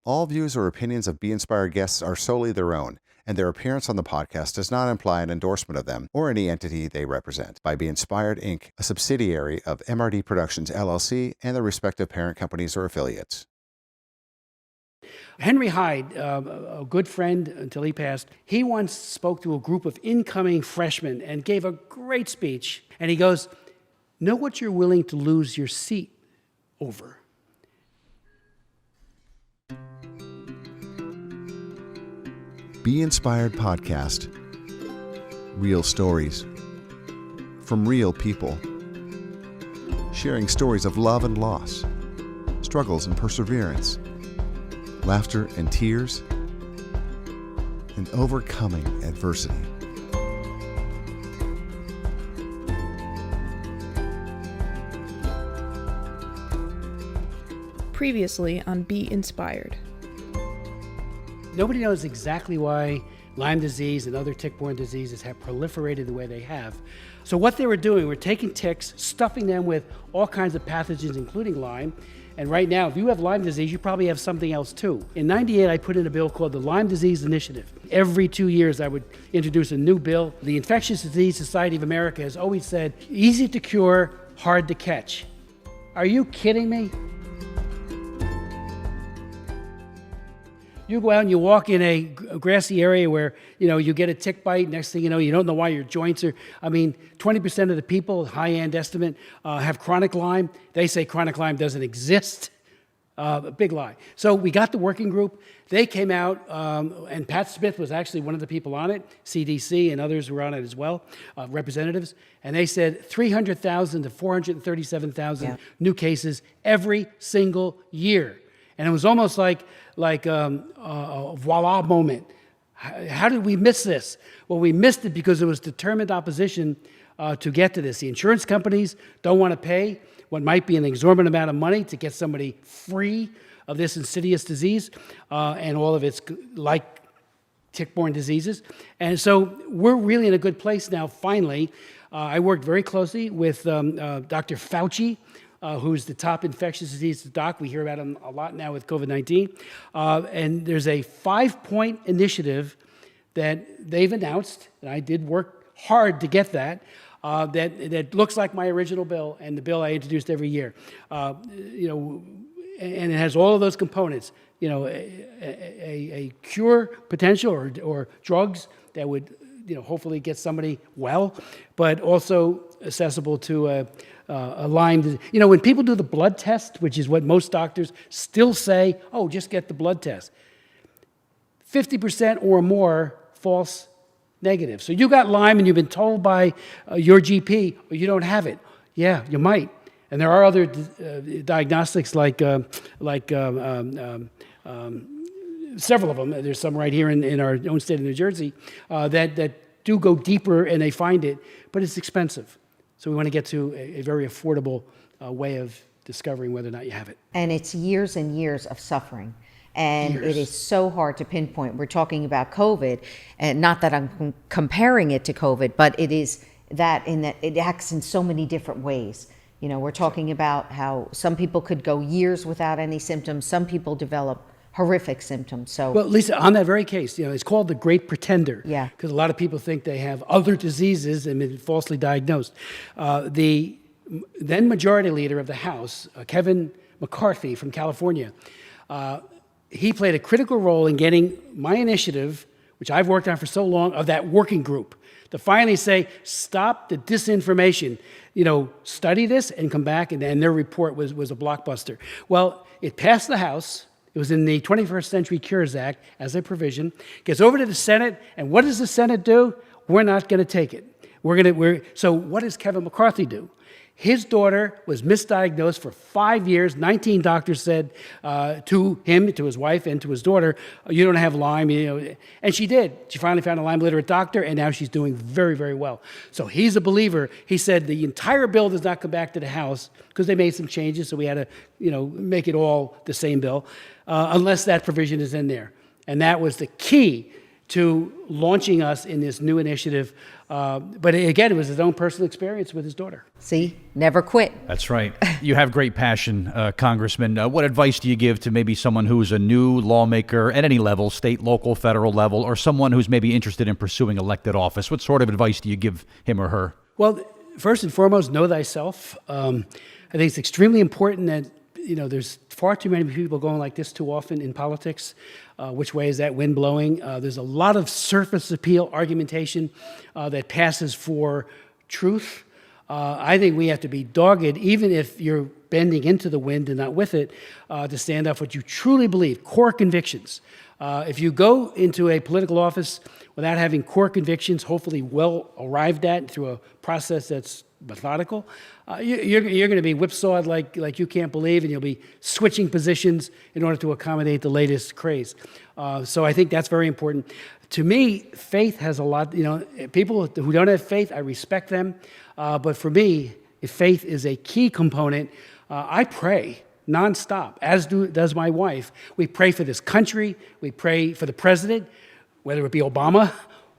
All views or opinions of Be Inspired guests are solely their own, and their appearance on the podcast does not imply an endorsement of them or any entity they represent. By Be Inspired, Inc., a subsidiary of MRD Productions, LLC, and their respective parent companies or affiliates. Henry Hyde, a good friend until he passed, he once spoke to a group of incoming freshmen and gave a great speech. And he goes, "Know what you're willing to lose your seat over." Be Inspired Podcast. Real stories from real people. Sharing stories of love and loss, struggles and perseverance, laughter and tears, and overcoming adversity. Previously on Be Inspired. Nobody knows exactly why Lyme disease and other tick-borne diseases have proliferated the way they have. So what they were doing, were taking ticks, stuffing them with all kinds of pathogens, including Lyme. And right now, if you have Lyme disease, you probably have something else too. In '98, I put in a bill called the Lyme Disease Initiative. Every 2 years, I would introduce a new bill. The Infectious Disease Society of America has always said, easy to cure, hard to catch. Are you kidding me? You go out and you walk in a grassy area where, you get a tick bite. Next thing you know, you don't know why your joints are, 20% of the people, high-end estimate, have chronic Lyme. They say chronic Lyme doesn't exist. A big lie. So we got the working group. They came out, and Pat Smith was actually one of the people on it. CDC and others were on it as well, representatives. And they said 300,000 to 437,000 new cases every single year. And it was almost like a voila moment. How did we miss this? Well, we missed it because there was determined opposition to get to this. The insurance companies don't want to pay what might be an exorbitant amount of money to get somebody free of this insidious disease and all of its like tick-borne diseases. And so we're really in a good place now, finally. I worked very closely with Dr. Fauci, who's the top infectious disease doc. We hear about him a lot now with COVID-19. And there's a 5-point initiative that they've announced, and I did work hard to get that, that looks like my original bill and the bill I introduced every year. And it has all of those components, a cure potential or drugs that would hopefully get somebody well, but also accessible to a Lyme disease. When people do the blood test, which is what most doctors still say, oh, just get the blood test, 50% or more false negative. So you got Lyme and you've been told by your GP, well, you don't have it. Yeah, you might. And there are other diagnostics like several of them. There's some right here in our own state of New Jersey that do go deeper and they find it, but it's expensive. So we want to get to a very affordable way of discovering whether or not you have it. And it's years and years of suffering. And it is so hard to pinpoint. We're talking about COVID, and not that I'm comparing it to COVID, but it is that in that it acts in so many different ways. We're talking about how some people could go years without any symptoms. Some people develop horrific symptoms. So, well, Lisa, on that very case, it's called the Great Pretender. Yeah. Because a lot of people think they have other diseases and been falsely diagnosed. The then majority leader of the House, Kevin McCarthy from California, he played a critical role in getting my initiative, which I've worked on for so long, of that working group, to finally say, stop the disinformation. Study this and come back, and their report was a blockbuster. Well, it passed the House. It was in the 21st Century Cures Act as a provision. Gets over to the Senate, and what does the Senate do? We're not going to take it. So what does Kevin McCarthy do? His daughter was misdiagnosed for 5 years. 19 doctors said to him, to his wife, and to his daughter, you don't have Lyme. And she did. She finally found a Lyme literate doctor, and now she's doing very, very well. So he's a believer. He said the entire bill does not come back to the House because they made some changes, so we had to make it all the same bill, unless that provision is in there. And that was the key to launching us in this new initiative. But again, it was his own personal experience with his daughter. See, never quit. That's right. You have great passion, Congressman. What advice do you give to maybe someone who's a new lawmaker at any level, state, local, federal level, or someone who's maybe interested in pursuing elected office? What sort of advice do you give him or her? Well, first and foremost, know thyself. I think it's extremely important that, there's far too many people going like this too often in politics. Which way is that wind blowing? There's a lot of surface appeal argumentation that passes for truth. I think we have to be dogged, even if you're bending into the wind and not with it, to stand up for what you truly believe, core convictions. If you go into a political office without having core convictions, hopefully well arrived at through a process that's methodical, you're going to be whipsawed like you can't believe, and you'll be switching positions in order to accommodate the latest craze. So I think that's very important. To me, faith has a lot, people who don't have faith, I respect them. But for me, if faith is a key component, I pray nonstop, as does my wife. We pray for this country. We pray for the president, whether it be Obama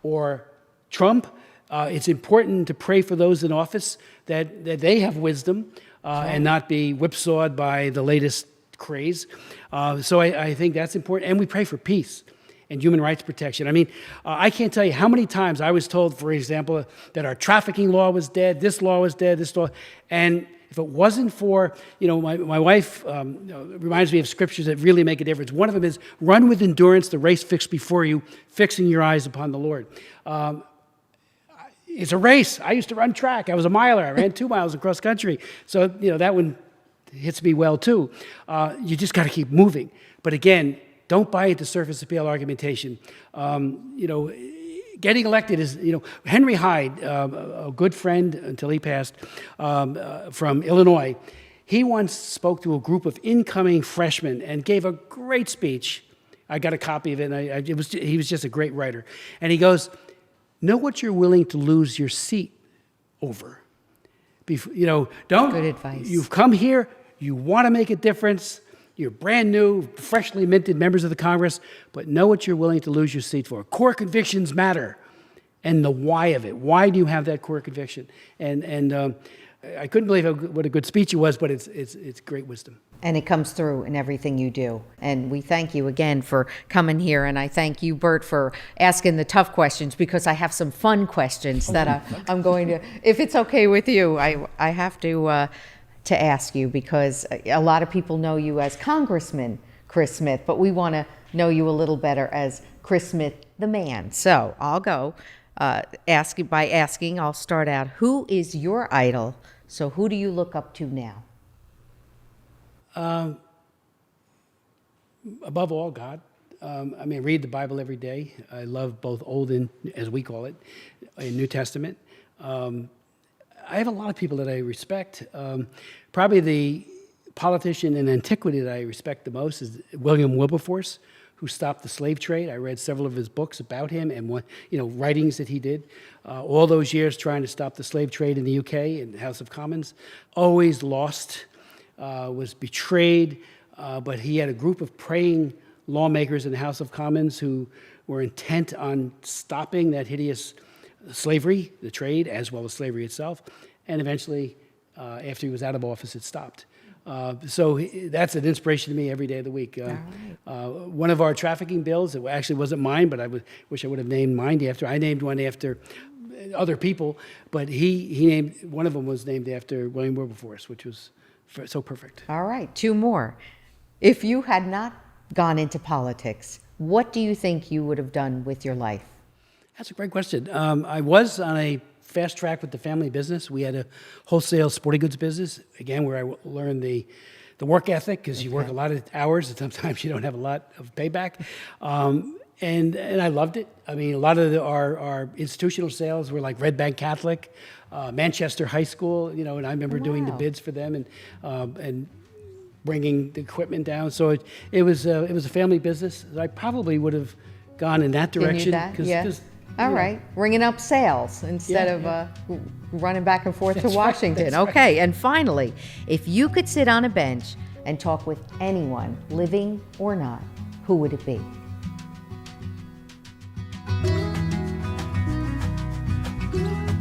or Trump. It's important to pray for those in office that they have wisdom and not be whipsawed by the latest craze. So I think that's important. And we pray for peace and human rights protection. I mean, I can't tell you how many times I was told, for example, that our trafficking law was dead, this law was dead, this law. And if it wasn't for, my wife reminds me of scriptures that really make a difference. One of them is, run with endurance the race fixed before you, fixing your eyes upon the Lord. It's a race. I used to run track. I was a miler. I ran 2 miles across country. So, that one hits me well, too. You just got to keep moving. But again, don't buy into surface appeal argumentation. Getting elected is, Henry Hyde, a good friend until he passed, from Illinois, he once spoke to a group of incoming freshmen and gave a great speech. I got a copy of it, and he was just a great writer. And he goes, know what you're willing to lose your seat over. Don't. Good advice. You've come here, you want to make a difference, you're brand new, freshly minted members of the Congress, but know what you're willing to lose your seat for. Core convictions matter, and the why of it. Why do you have that core conviction? And I couldn't believe what a good speech it was, but it's great wisdom. And it comes through in everything you do. And we thank you again for coming here. And I thank you, Bert, for asking the tough questions, because I have some fun questions that I'm going to, if it's okay with you, I have to ask you, because a lot of people know you as Congressman Chris Smith, but we want to know you a little better as Chris Smith, the man. So I'll go by asking, I'll start out, who is your idol? So who do you look up to now? Above all, God. I read the Bible every day. I love both Old and, as we call it, and New Testament. I have a lot of people that I respect. Probably the politician in antiquity that I respect the most is William Wilberforce, who stopped the slave trade. I read several of his books about him and writings that he did. All those years trying to stop the slave trade in the UK in the House of Commons. Always lost. Was betrayed, but he had a group of praying lawmakers in the House of Commons who were intent on stopping that hideous slavery, the trade, as well as slavery itself. And eventually, after he was out of office, it stopped. So that's an inspiration to me every day of the week. One of our trafficking bills, it actually wasn't mine, but I wish I would have named mine after. I named one after other people, but he named, one of them was named after William Wilberforce, which was so perfect. All right, 2 more. If you had not gone into politics, what do you think you would have done with your life? That's a great question. I was on a fast track with the family business. We had a wholesale sporting goods business, again, where I learned the work ethic, because you work a lot of hours and sometimes you don't have a lot of payback. And I loved it. A lot of our institutional sales were like Red Bank Catholic, Manchester High School, and I remember doing the bids for them and bringing the equipment down. So it was a family business. I probably would have gone in that direction. All right, ringing up sales instead of running back and forth to Washington. Okay, and finally, if you could sit on a bench and talk with anyone, living or not, who would it be?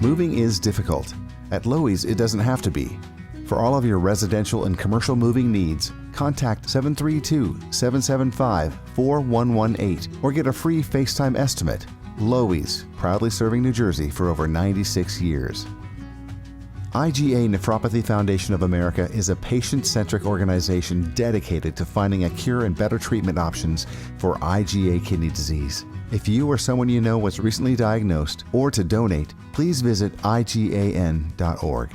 Moving is difficult. At Lowe's, it doesn't have to be. For all of your residential and commercial moving needs, contact 732-775-4118 or get a free FaceTime estimate. Lowe's, proudly serving New Jersey for over 96 years. IgA Nephropathy Foundation of America is a patient-centric organization dedicated to finding a cure and better treatment options for IgA kidney disease. If you or someone you know was recently diagnosed or to donate, please visit IGAN.org.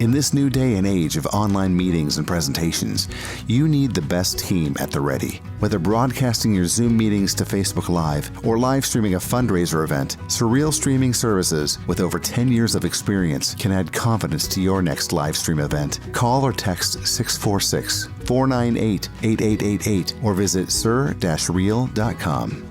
In this new day and age of online meetings and presentations, you need the best team at the ready. Whether broadcasting your Zoom meetings to Facebook Live or live streaming a fundraiser event, SIRREEL Streaming Services, with over 10 years of experience, can add confidence to your next live stream event. Call or text 646-498-8888 or visit sir-reel.com.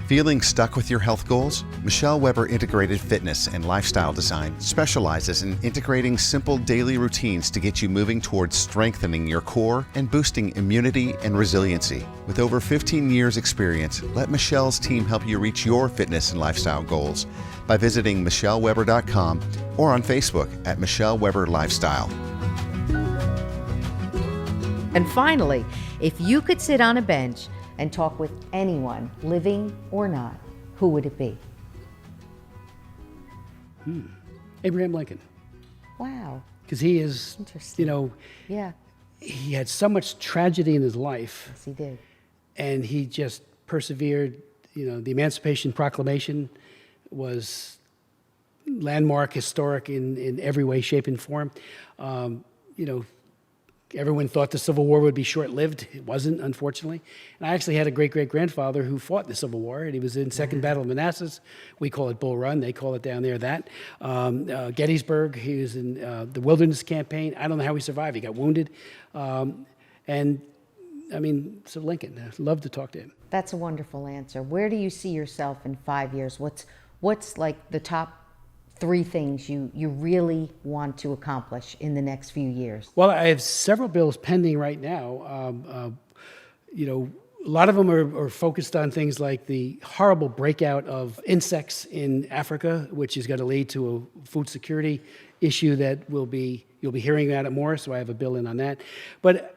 Feeling stuck with your health goals? Michelle Weber Integrated Fitness and Lifestyle Design specializes in integrating simple daily routines to get you moving towards strengthening your core and boosting immunity and resiliency. With over 15 years experience, let Michelle's team help you reach your fitness and lifestyle goals by visiting michelleweber.com or on Facebook at Michelle Weber Lifestyle. And finally, if you could sit on a bench and talk with anyone, living or not, who would it be? Abraham Lincoln. Wow. Because he is, Interesting. Yeah, he had so much tragedy in his life, yes, he did. and he just persevered. The Emancipation Proclamation was landmark, historic in every way, shape, and form. Everyone thought the Civil War would be short-lived. It wasn't, unfortunately. And I actually had a great-great-grandfather who fought in the Civil War, and he was in Second Battle of Manassas. We call it Bull Run. They call it down there that. Gettysburg, he was in the Wilderness Campaign. I don't know how he survived. He got wounded. So Lincoln, I'd love to talk to him. That's a wonderful answer. Where do you see yourself in 5 years? What's like the top 3 things you really want to accomplish in the next few years? Well, I have several bills pending right now. A lot of them are focused on things like the horrible breakout of insects in Africa, which is going to lead to a food security issue that you'll be hearing about it more. So I have a bill in on that. But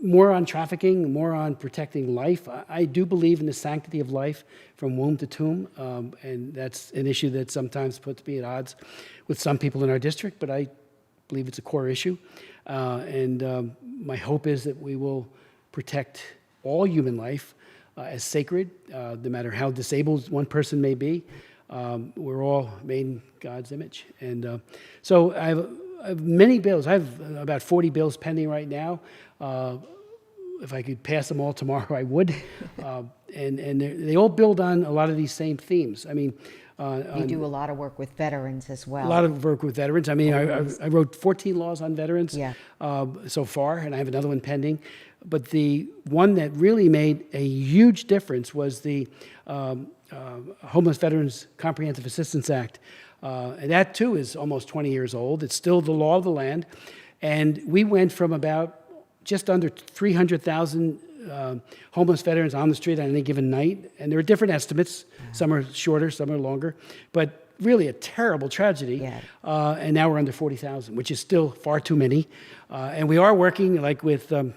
more on trafficking, more on protecting life. I do believe in the sanctity of life from womb to tomb, and that's an issue that sometimes puts me at odds with some people in our district, but I believe it's a core issue. My hope is that we will protect all human life as sacred, no matter how disabled one person may be. We're all made in God's image. And so I have many bills. I have about 40 bills pending right now. If I could pass them all tomorrow, I would. And they all build on a lot of these same themes. I mean, You do a lot of work with veterans as well. a lot of work with veterans. I mean, I wrote 14 laws on veterans so far, and I have another one pending. But the one that really made a huge difference was the Homeless Veterans Comprehensive Assistance Act. And that, too, is almost 20 years old. It's still the law of the land. And we went from about just under 300,000 homeless veterans on the street on any given night. And there are different estimates. Some are shorter, some are longer. But really a terrible tragedy. Yeah. And now we're under 40,000, which is still far too many. And we are working, like with the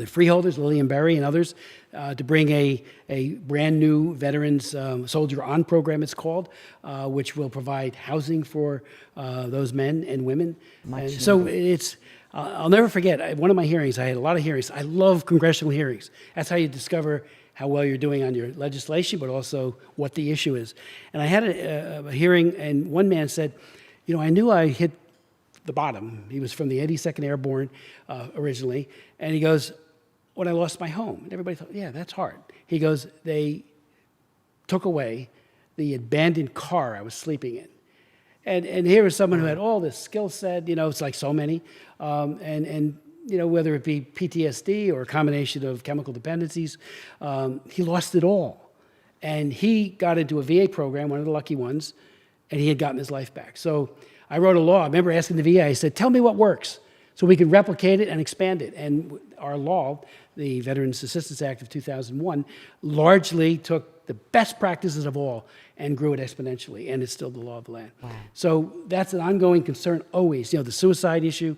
freeholders, Lillian Berry and others, to bring a brand new Veterans Soldier On program, it's called, which will provide housing for those men and women. And so it's, I'll never forget, one of my hearings, I had a lot of hearings. I love congressional hearings. That's how you discover how well you're doing on your legislation, but also what the issue is. And I had a hearing, and one man said, I knew I hit the bottom. He was from the 82nd Airborne originally. And he goes, when I lost my home. And everybody thought, yeah, that's hard. He goes, they took away the abandoned car I was sleeping in. And here was someone who had all this skill set, it's like so many. Whether it be PTSD or a combination of chemical dependencies, he lost it all. And he got into a VA program, one of the lucky ones, and he had gotten his life back. So I wrote a law. I remember asking the VA, I said, tell me what works so we can replicate it and expand it. And our law the Veterans Assistance Act of 2001, largely took the best practices of all and grew it exponentially, and it's still the law of the land. Wow. So that's an ongoing concern always. The suicide issue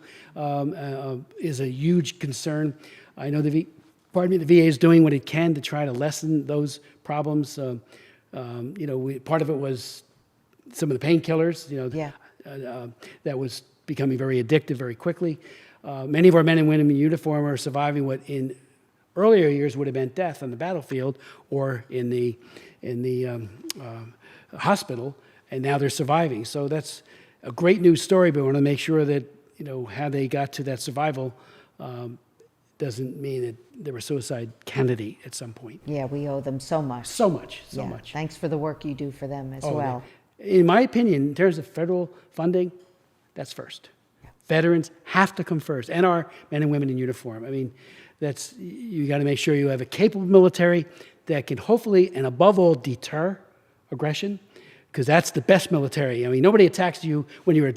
is a huge concern. I know the VA is doing what it can to try to lessen those problems. Part of it was some of the painkillers, that was becoming very addictive very quickly. Many of our men and women in uniform are surviving what in earlier years would have meant death on the battlefield or in the hospital, and now they're surviving. So that's a great news story, but we want to make sure that how they got to that survival doesn't mean that they were a suicide candidate at some point. Yeah, we owe them so much. So much. Thanks for the work you do for them as well. In my opinion, in terms of federal funding, that's first. Veterans have to come first, and our men and women in uniform. I mean, you got to make sure you have a capable military that can hopefully, and above all, deter aggression, because that's the best military. I mean, nobody attacks you when you're,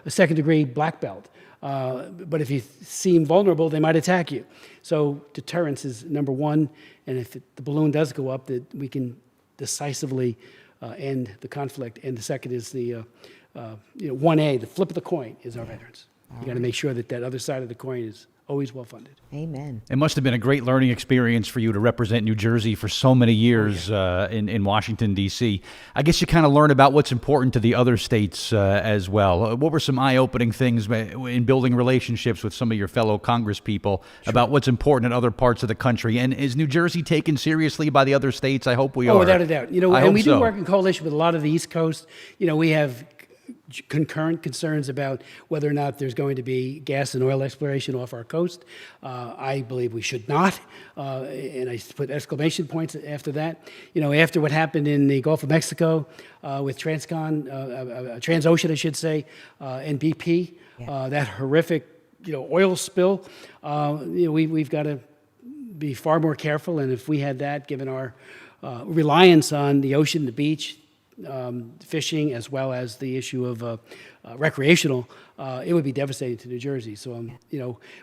a second-degree black belt. But if you seem vulnerable, they might attack you. So deterrence is number one, and if the balloon does go up, that we can decisively end the conflict. And the second is the 1A, the flip of the coin, is our veterans. You got to make sure that other side of the coin is always well funded. Amen. It must have been a great learning experience for you to represent New Jersey for so many years in Washington, D.C. I guess you kind of learn about what's important to the other states as well. What were some eye-opening things in building relationships with some of your fellow congresspeople about what's important in other parts of the country? And is New Jersey taken seriously by the other states? I hope we are. Oh, without a doubt. And we do work in coalition with a lot of the East Coast. We have concurrent concerns about whether or not there's going to be gas and oil exploration off our coast. I believe we should not, and I put exclamation points after that. After what happened in the Gulf of Mexico with Transocean, I should say, and BP, that horrific, oil spill, we've got to be far more careful. And if we had that, given our reliance on the ocean, the beach, fishing, as well as the issue of recreational, it would be devastating to New Jersey. So,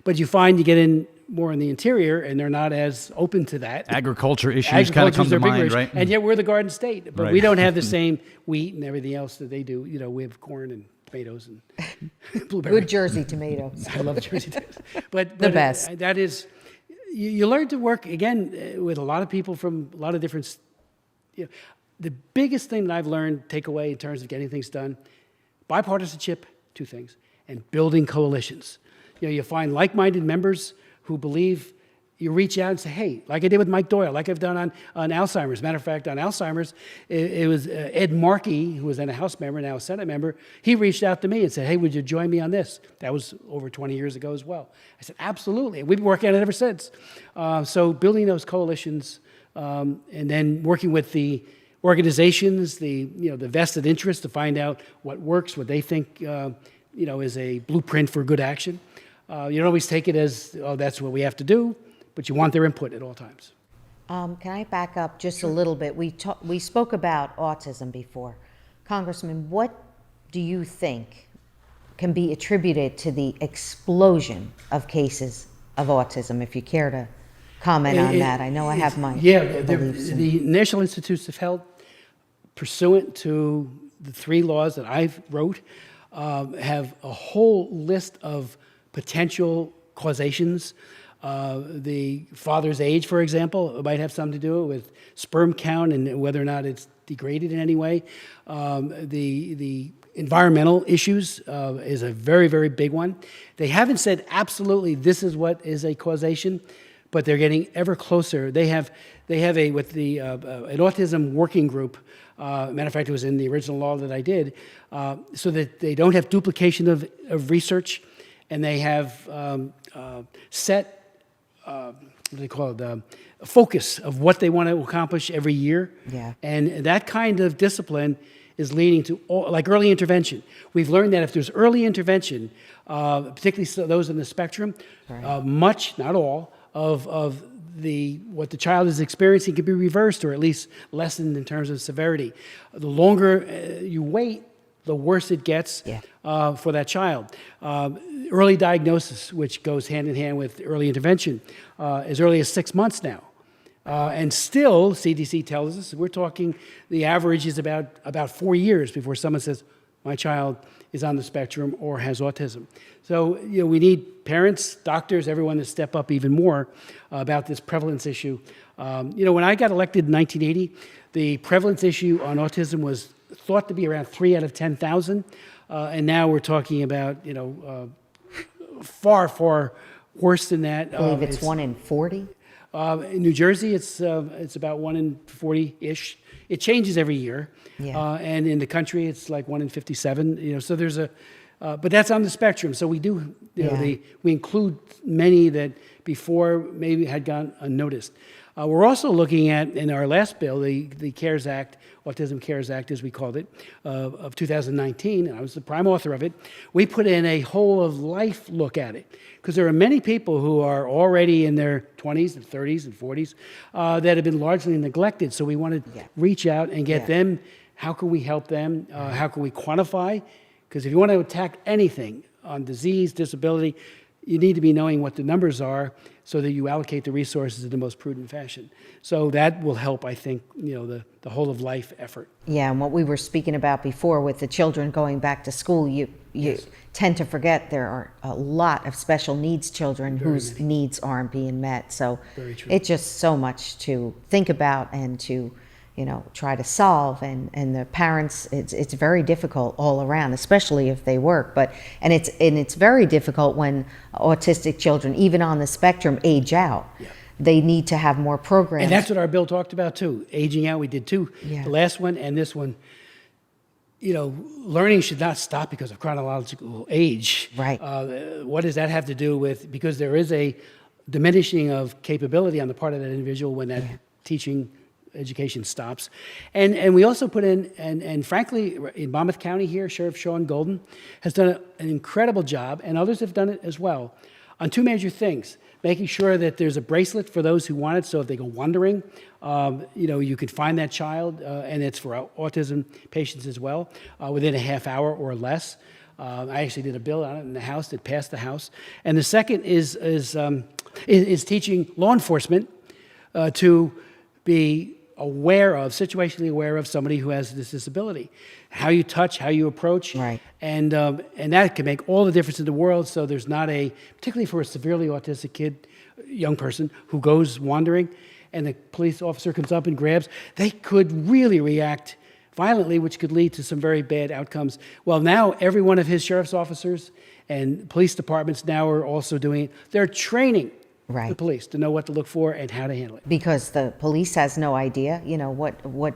but you find you get in more in the interior, and they're not as open to that. Agriculture issues kind of come to mind, right? And yet we're the Garden State, but Right. we don't have the same wheat and everything else that they do. We have corn and tomatoes and blueberries. Good Jersey tomatoes. I love Jersey tomatoes. But The best. That is, you learn to work, again, with a lot of people from a lot of different, the biggest thing that I've learned, takeaway in terms of getting things done, bipartisanship, two things, and building coalitions. You find like-minded members who believe. You reach out and say, hey, like I did with Mike Doyle, like I've done on Alzheimer's. Matter of fact, on Alzheimer's, it was Ed Markey, who was then a House member, now a Senate member. He reached out to me and said, hey, would you join me on this? That was over 20 years ago as well. I said, absolutely. We've been working on it ever since. So building those coalitions and then working with the organizations, the vested interest to find out what works, what they think is a blueprint for good action. You don't always take it as, oh, that's what we have to do, but you want their input at all times. Can I back up just a little bit? We spoke about autism before. Congressman, what do you think can be attributed to the explosion of cases of autism, if you care to comment on that? I know I have my beliefs. The National Institutes of Health, pursuant to the 3 laws that I've wrote, have a whole list of potential causations. The father's age, for example, might have something to do with sperm count and whether or not it's degraded in any way. The environmental issues is a very, very big one. They haven't said absolutely this is what is a causation, but they're getting ever closer. They have an autism working group. Matter of fact, it was in the original law that I did, so that they don't have duplication of research, and they have set what do they call it? A focus of what they want to accomplish every year. Yeah. And that kind of discipline is leading to like early intervention. We've learned that if there's early intervention, particularly those in the spectrum, much, not all, of what the child is experiencing can be reversed or at least lessened in terms of severity. The longer you wait, the worse it gets Yeah. for that child. Early diagnosis, which goes hand in hand with early intervention, as early as 6 months now. And still, CDC tells us, we're talking, the average is about 4 years before someone says, my child is on the spectrum or has autism. So, we need parents, doctors, everyone to step up even more about this prevalence issue. When I got elected in 1980, the prevalence issue on autism was thought to be around 3 out of 10,000. And now we're talking about, far, far worse than that. I believe it's 1 in 40. In New Jersey, it's about 1 in 40-ish. It changes every year. Yeah. And in the country, it's like 1 in 57. So there's but that's on the spectrum. So we do, we include many that before maybe had gone unnoticed. We're also looking at, in our last bill, the CARES Act, Autism Cares Act, as we called it, of 2019, and I was the prime author of it. We put in a whole of life look at it, because there are many people who are already in their 20s and 30s and 40s that have been largely neglected. So we want to reach out and get them. How can we help them? How can we quantify? Because if you want to attack anything on disease, disability, you need to be knowing what the numbers are so that you allocate the resources in the most prudent fashion. So that will help, I think, the whole of life effort. Yeah, and what we were speaking about before with the children going back to school, you tend to forget there are a lot of special needs children whose needs aren't being met. So it's just so much to think about and to try to solve, and the parents, it's very difficult all around, especially if they work. And it's very difficult when autistic children, even on the spectrum, age out. Yeah. They need to have more programs. And that's what our bill talked about too. Aging out, we did too. Yeah. The last one and this one. Learning should not stop because of chronological age. Right. What does that have to do with? Because there is a diminishing of capability on the part of that individual when that teaching education stops. And we also put in, and frankly, in Monmouth County here, Sheriff Sean Golden has done an incredible job, and others have done it as well, on 2 major things. Making sure that there's a bracelet for those who want it, so if they go wandering, you can find that child, and it's for autism patients as well, within a half hour or less. I actually did a bill on it in the House that passed the House. And the second is teaching law enforcement to be situationally aware of somebody who has this disability. How you touch, how you approach. Right. And that can make all the difference in the world, so there's not particularly for a severely autistic kid, young person, who goes wandering, and the police officer comes up and grabs, they could really react violently, which could lead to some very bad outcomes. Well, now every one of his sheriff's officers and police departments now are also doing it. They're training the police to know what to look for and how to handle it. Because the police has no idea, what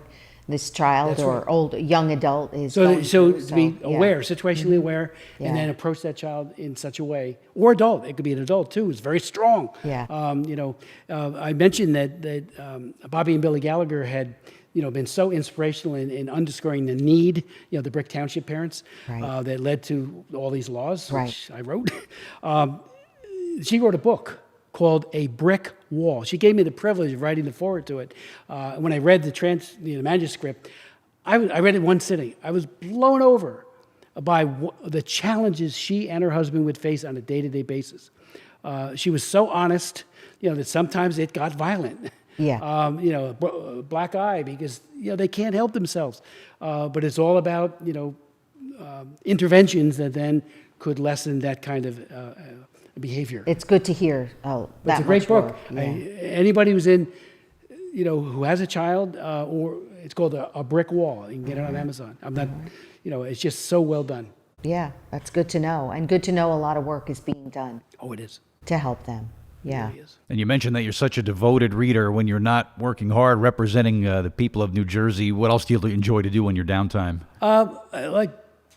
this child or young adult is going through. To be aware, situationally aware, and then approach that child in such a way, or adult. It could be an adult too. It's very strong. Yeah. I mentioned that Bobby and Billy Gallagher had been so inspirational in underscoring the need, the Brick Township parents, that led to all these laws, which I wrote. She wrote a book called A Brick Wall. She gave me the privilege of writing the foreword to it. When I read the manuscript, I read it in one sitting. I was blown over by the challenges she and her husband would face on a day-to-day basis. She was so honest, that sometimes it got violent. Yeah. Black eye because they can't help themselves. But it's all about interventions that then could lessen that kind of behavior. It's good to hear. It's a great book. Yeah. Anybody who's who has a child, or it's called a Brick Wall. You can get it on Amazon. I'm not, it's just so well done. Yeah, that's good to know, and good to know a lot of work is being done. Oh, it is. To help them. Yeah. And you mentioned that you're such a devoted reader when you're not working hard representing the people of New Jersey. What else do you enjoy to do on your downtime? I like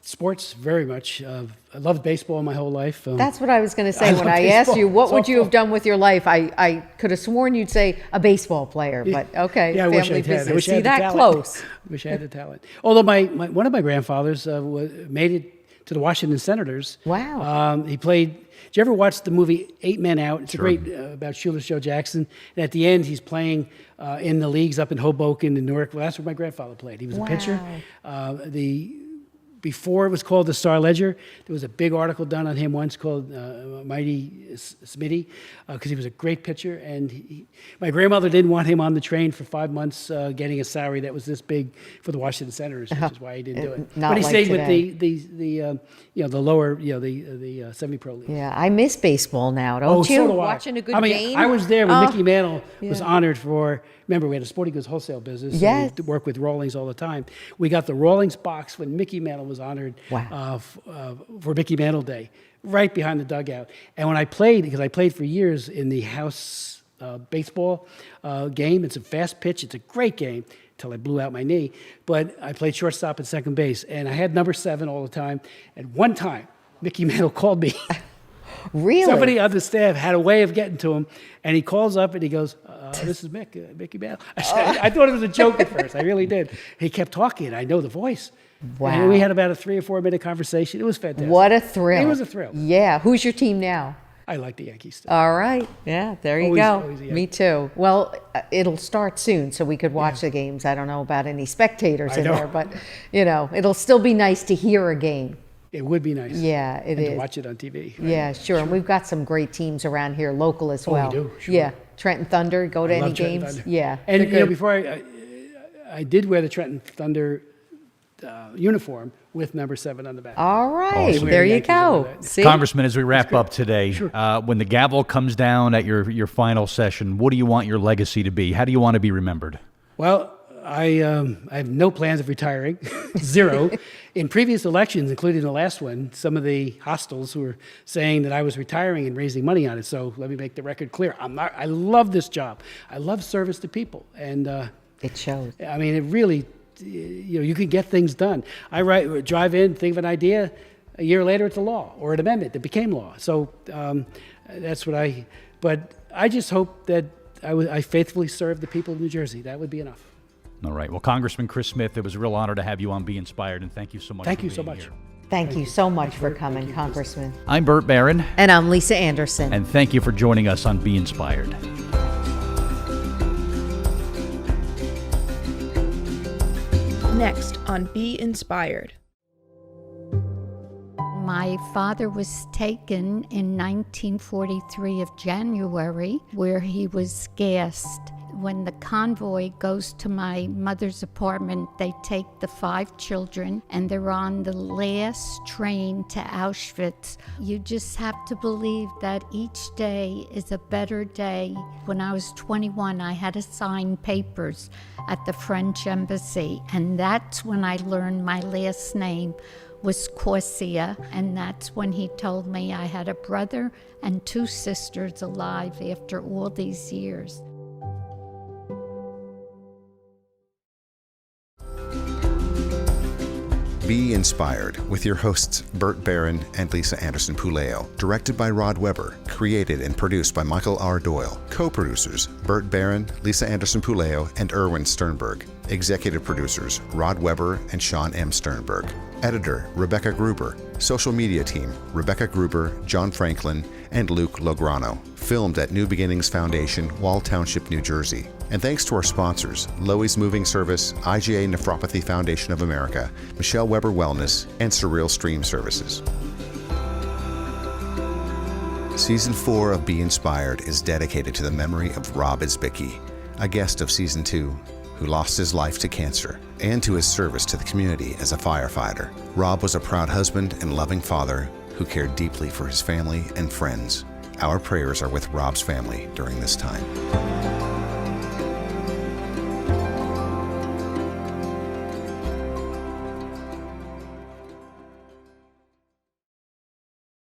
sports very much. I loved baseball my whole life. That's what I was going to say when I asked you, what would you have done with your life? I could have sworn you'd say a baseball player, but okay, yeah, family business. See, that close. I wish I had the talent. Although one of my grandfathers made it to the Washington Senators. Wow. He played. Did you ever watch the movie 8 Men Out? It's a great about Shoeless Joe Jackson. And at the end, he's playing in the leagues up in Hoboken and Newark. Well, that's where my grandfather played. He was a pitcher. The before it was called the Star Ledger. There was a big article done on him once called Mighty Smitty, because he was a great pitcher. And my grandmother didn't want him on the train for 5 months, getting a salary that was this big for the Washington Senators, which is why he didn't do it. Not But he like stayed today. with the lower, the semi-pro league. Yeah, I miss baseball now, don't you? So do I. Watching a good I mean, game. I was there when Oh, Mickey Mantle was honored for. Remember, we had a sporting goods wholesale business. So Yes. we worked with Rawlings all the time. We got the Rawlings box when Mickey Mantle was honored Wow. for Mickey Mantle Day, right behind the dugout. And when I played, because I played for years in the house baseball game, it's a fast pitch. It's a great game until I blew out my knee. But I played shortstop and second base, and I had number 7 all the time. And one time, Mickey Mantle called me. Really? Somebody on the staff had a way of getting to him, and he calls up and he goes, "This is Mickey Mantle." I thought it was a joke at first. I really did. He kept talking, and I know the voice. Wow. And we had about a 3 or 4 minute conversation. It was fantastic. What a thrill. It was a thrill. Yeah. Who's your team now? I like the Yankees still. All right. Yeah, there you Always- go. always a Yankee. Me too. Well, it'll start soon, so we could watch the games. I don't know about any spectators I in know. there, but, it'll still be nice to hear a game. It would be nice. Yeah, it and is. to watch it on TV. right? Yeah, sure. And we've got some great teams around here, local as Oh, we well. do, sure. Yeah. Trenton Thunder, go to I any love Trenton games? Thunder. Yeah. And they're good. before I did wear the Trenton Thunder uniform with number 7 on the back. All right. Awesome. There you Yankees over go. that. See? Congressman, as we wrap up today, when the gavel comes down at your final session, what do you want your legacy to be? How do you want to be remembered? Well, I have no plans of retiring, 0. In previous elections, including the last one, some of the hostiles were saying that I was retiring and raising money on it. So let me make the record clear. I'm not. I love this job. I love service to people, and It shows. I mean, it really, you can get things done. Drive in, think of an idea. A year later, it's a law or an amendment that became law. So that's what I. But I just hope that I faithfully serve the people of New Jersey. That would be enough. All right. Well, Congressman Chris Smith, it was a real honor to have you on Be Inspired, and thank you so much Thank for you so being much. here. Thank you so much for coming, Congressman. I'm Bert Barron, And I'm Lisa Anderson. and thank you for joining us on Be Inspired. Next on Be Inspired. My father was taken in 1943 of January, where he was gassed. When the convoy goes to my mother's apartment, they take the 5 children and they're on the last train to Auschwitz. You just have to believe that each day is a better day. When I was 21, I had to sign papers at the French embassy, and that's when I learned my last name was Corsia, and that's when he told me I had a brother and 2 sisters alive after all these years. Be Inspired with your hosts Bert Barron and Lisa Anderson Puleo. Directed by Rod Weber. Created and produced by Michael R. Doyle. Co-producers Bert Barron, Lisa Anderson Puleo, and Erwin Sternberg. Executive producers Rod Weber and Sean M. Sternberg. Editor Rebecca Gruber. Social media team Rebecca Gruber, John Franklin, and Luke Lograno. Filmed at New Beginnings Foundation, Wall Township, New Jersey. And thanks to our sponsors, Loewy's Moving Service, IgA Nephropathy Foundation of America, Michelle Weber Wellness, and SIRREEL Stream Services. Season 4 of Be Inspired is dedicated to the memory of Rob Isbicki, a guest of Season 2, who lost his life to cancer, and to his service to the community as a firefighter. Rob was a proud husband and loving father who cared deeply for his family and friends. Our prayers are with Rob's family during this time.